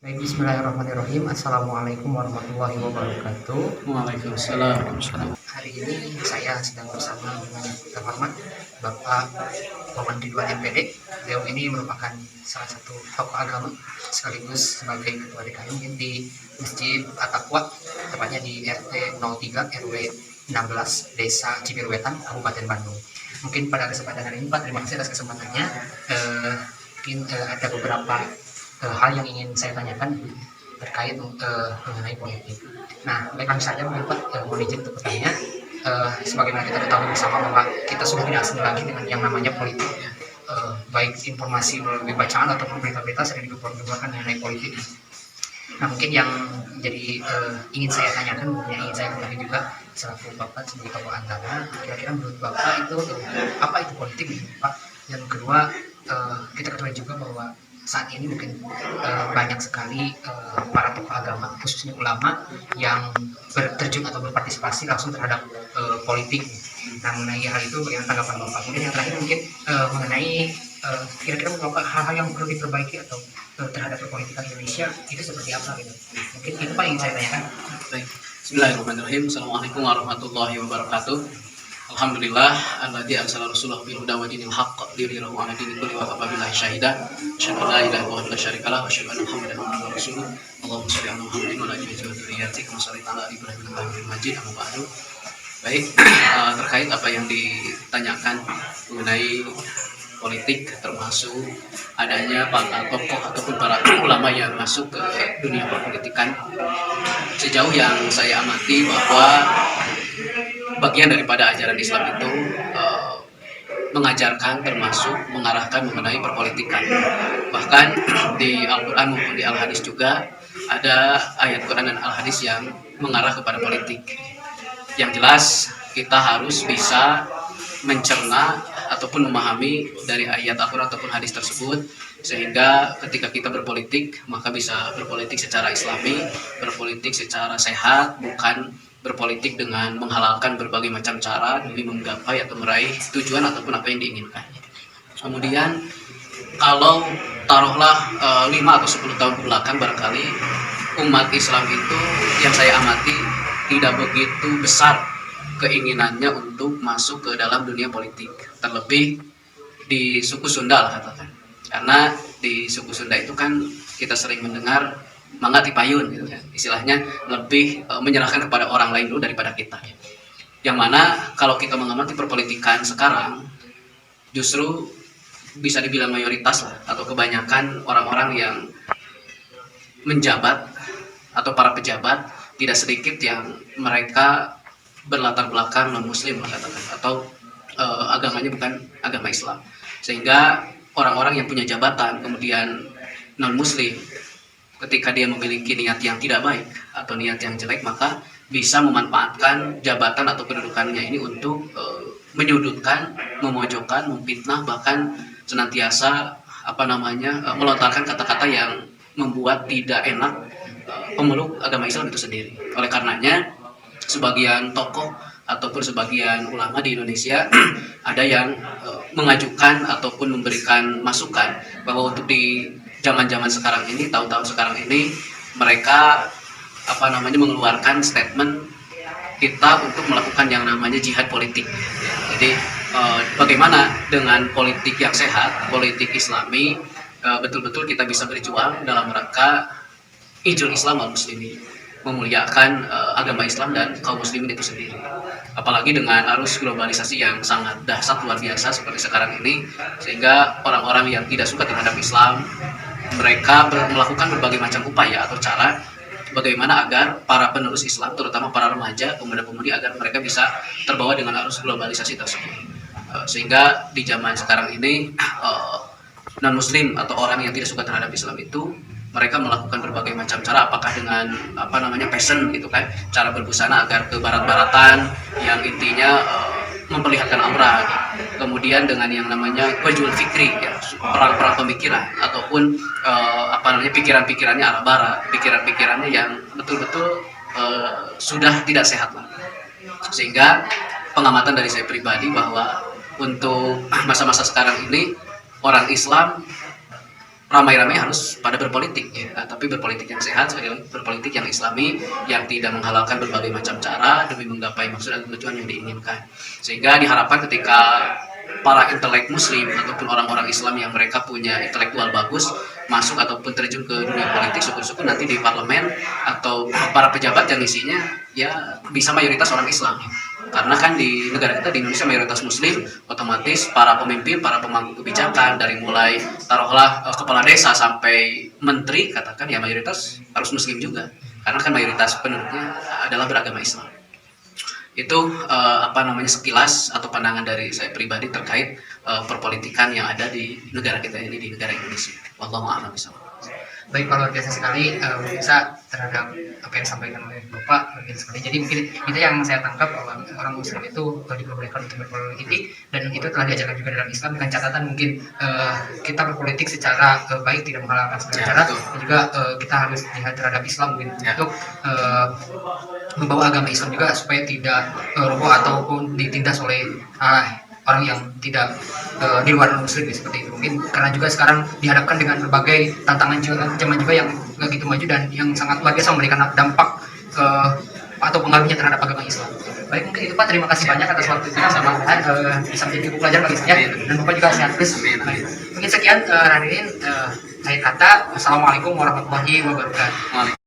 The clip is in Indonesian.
Baik, bismillahirrahmanirrahim. Assalamualaikum warahmatullahi wabarakatuh. Waalaikumsalam. Hari ini saya sedang bersama dengan yang terhormat Bapak Wawan Ridwan MPD. Beliau ini merupakan salah satu tokoh agama sekaligus sebagai ketua DKM di Masjid At-Taqwa, tepatnya di RT 03 RW 16 Desa Cibirwetan, Kabupaten Bandung. Mungkin pada kesempatan hari ini Pak, terima kasih atas kesempatannya. Mungkin ada beberapa hal yang ingin saya tanyakan terkait mengenai politik. Nah, baik saja mungkin Pak, mohon izin untuk bertanya. Sebagaimana kita ketahui bersama bahwa kita sudah tidak asing lagi dengan yang namanya politik. Baik informasi melalui bacaan ataupun berita-berita sering digembar-gemborkan mengenai politik. Nah, mungkin yang jadi ingin saya tanyakan, yang ingin saya ketahui juga selaku Bapak sebagai tokoh agama, kira-kira menurut Bapak itu apa itu politik, Pak? Yang kedua, kita ketahui juga bahwa saat ini mungkin banyak sekali para tokoh agama, khususnya ulama, yang terjun atau berpartisipasi langsung terhadap politik. Nah, mengenai hal itu bagaimana tanggapan Bapak? Kemudian yang terakhir mungkin mengenai kira-kira Bapak hal-hal yang perlu diperbaiki atau terhadap perpolitikan Indonesia itu seperti apa gitu? Mungkin itu Pak yang saya tanyakan. Baik. Bismillahirrahmanirrahim. Assalamualaikum warahmatullahi wabarakatuh. Alhamdulillah alladzi arsala rasulahu bil huda wa dinil haqq liyudhhirahu 'ala dini kulli wa kafa billahi shahida. Asyhadu an la ilaha illallah wa la syarika lahu wa asyhadu anna Muhammadan abduhu wa rasuluh. Allahumma shalli 'ala Muhammadin wa 'ala alihi wa dzurriyyatihi kama shallaita 'ala ali Ibrahim innaka Hamidum Majid. Amma ba'du. Baik, terkait apa yang ditanyakan mengenai politik, termasuk adanya para tokoh ataupun para ulama yang masuk ke dunia perpolitikan. Sejauh yang saya amati bahwa bagian daripada ajaran Islam itu mengajarkan termasuk mengarahkan mengenai perpolitikan. Bahkan di Al-Quran maupun di Al-Hadis juga ada ayat Quran dan Al-Hadis yang mengarah kepada politik. Yang jelas kita harus bisa mencerna ataupun memahami dari ayat Al-Quran ataupun hadis tersebut, sehingga ketika kita berpolitik maka bisa berpolitik secara islami, berpolitik secara sehat, bukan berpolitik dengan menghalalkan berbagai macam cara demi menggapai atau meraih tujuan ataupun apa yang diinginkan. Kemudian kalau taruhlah 5 atau 10 tahun belakang barangkali umat Islam itu yang saya amati tidak begitu besar keinginannya untuk masuk ke dalam dunia politik, terlebih di suku Sunda lah katakan. Karena di suku Sunda itu kan kita sering mendengar mangga tipayun gitu kan. Istilahnya lebih menyerahkan kepada orang lain dulu daripada kita. Yang mana kalau kita mengamati perpolitikan sekarang justru bisa dibilang mayoritas lah atau kebanyakan orang-orang yang menjabat atau para pejabat tidak sedikit yang mereka berlatar belakang non muslim katakan, atau agamanya bukan agama Islam, sehingga orang-orang yang punya jabatan kemudian non muslim ketika dia memiliki niat yang tidak baik atau niat yang jelek, maka bisa memanfaatkan jabatan atau kedudukannya ini untuk menyudutkan, memojokkan, memfitnah, bahkan senantiasa melontarkan kata-kata yang membuat tidak enak pemeluk agama Islam itu sendiri. Oleh karenanya sebagian tokoh ataupun sebagian ulama di Indonesia ada yang mengajukan ataupun memberikan masukan bahwa untuk di zaman-zaman sekarang ini, tahun-tahun sekarang ini, mereka mengeluarkan statement kita untuk melakukan yang namanya jihad politik. Jadi bagaimana dengan politik yang sehat, politik Islami, betul-betul kita bisa berjuang dalam rangka ijul Islam wal muslimin, memuliakan agama Islam dan kaum muslimin itu sendiri. Apalagi dengan arus globalisasi yang sangat dahsyat luar biasa seperti sekarang ini, sehingga orang-orang yang tidak suka terhadap Islam, mereka melakukan berbagai macam upaya atau cara bagaimana agar para penerus Islam, terutama para remaja, pemuda-pemudi, agar mereka bisa terbawa dengan arus globalisasi tersebut. Sehingga di zaman sekarang ini non-muslim atau orang yang tidak suka terhadap Islam itu mereka melakukan berbagai macam cara, apakah dengan fashion gitu kan, cara berbusana agar ke barat-baratan yang intinya memperlihatkan aurat, kemudian dengan yang namanya wajul fikri, ya, perang-perang pemikiran ataupun pikiran-pikirannya arah barat, pikiran-pikirannya yang betul-betul sudah tidak sehat lah. Sehingga pengamatan dari saya pribadi bahwa untuk masa-masa sekarang ini orang Islam ramai-ramai harus pada berpolitik ya. Tapi berpolitik yang sehat, sekali lagi berpolitik yang islami, yang tidak menghalalkan berbagai macam cara demi menggapai maksud dan tujuan yang diinginkan. Sehingga diharapkan ketika para intelek muslim ataupun orang-orang Islam yang mereka punya intelektual bagus masuk ataupun terjun ke dunia politik, syukur-syukur nanti di parlemen atau para pejabat yang isinya ya bisa mayoritas orang Islam. Karena kan di negara kita di Indonesia mayoritas muslim, otomatis para pemimpin, para pemangku kebijakan dari mulai taruhlah kepala desa sampai menteri katakan ya mayoritas harus muslim juga. Karena kan mayoritas penduduknya adalah beragama Islam. Itu sekilas atau pandangan dari saya pribadi terkait perpolitikan yang ada di negara kita ini, di negara Indonesia. Wallahu a'lam bishawab. Baik, Pak, luar biasa sekali pemirsa terhadap apa yang disampaikan oleh Bapak, luar biasa sekali. Jadi mungkin itu yang saya tangkap bahwa orang Muslim itu diperbolehkan untuk berpolitik, dan itu telah diajarkan juga dalam Islam dengan catatan mungkin kita berpolitik secara baik, tidak menghalalkan segala cara, dan juga kita harus lihat terhadap Islam mungkin untuk membawa agama Islam juga supaya tidak roboh ataupun ditindas oleh orang yang tidak di luar muslim seperti itu. Mungkin karena juga sekarang dihadapkan dengan berbagai tantangan zaman juga yang nggak gitu maju dan yang sangat luar biasa memberikan dampak atau pengaruhnya terhadap agama Islam. Baik, mungkin itu Pak, terima kasih banyak atas waktunya, sama-sama bisa menjadi buku pelajaran bagi saya, dan Bapak juga sehat terus. Mungkin sekian hadirin akhir kata. Assalamualaikum warahmatullahi wabarakatuh.